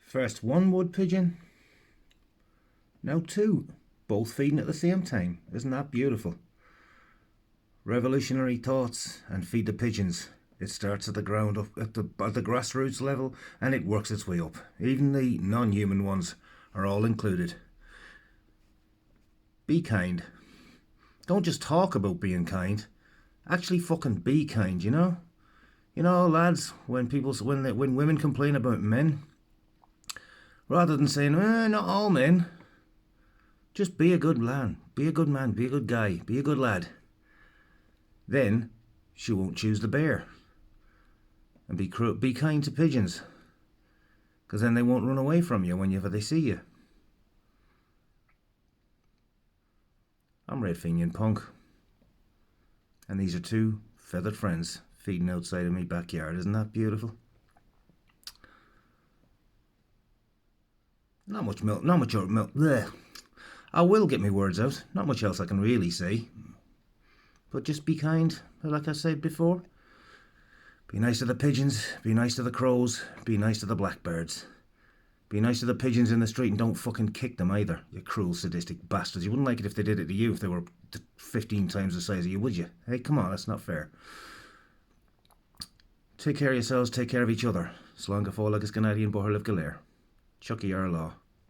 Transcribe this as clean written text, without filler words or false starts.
First one wood pigeon, now two, both feeding at the same time. Isn't that beautiful? Revolutionary thoughts and feed the pigeons. It starts at the ground, up at the grassroots level, and it works its way up. Even the non-human ones are all included. Be kind. Don't just talk about being kind. Actually fucking be kind, you know? You know, lads, when women complain about men, rather than saying, not all men, just be a good man, be a good man, be a good guy, be a good lad. Then she won't choose the bear. And be kind to pigeons, because then they won't run away from you whenever they see you. I'm Red Fenian Punk, and these are two feathered friends feeding outside of my backyard. Isn't that beautiful? Not much milk, bleh. I will get my words out. Not much else I can really say. But just be kind, like I said before. Be nice to the pigeons, be nice to the crows, be nice to the blackbirds. Be nice to the pigeons in the street and don't fucking kick them either, you cruel sadistic bastards. You wouldn't like it if they did it to you if they were 15 times the size of you, would you? Hey, come on, that's not fair. Take care of yourselves, take care of each other. Slán go fóla agus Canadian Bohar Liv Galer. Chucky our law.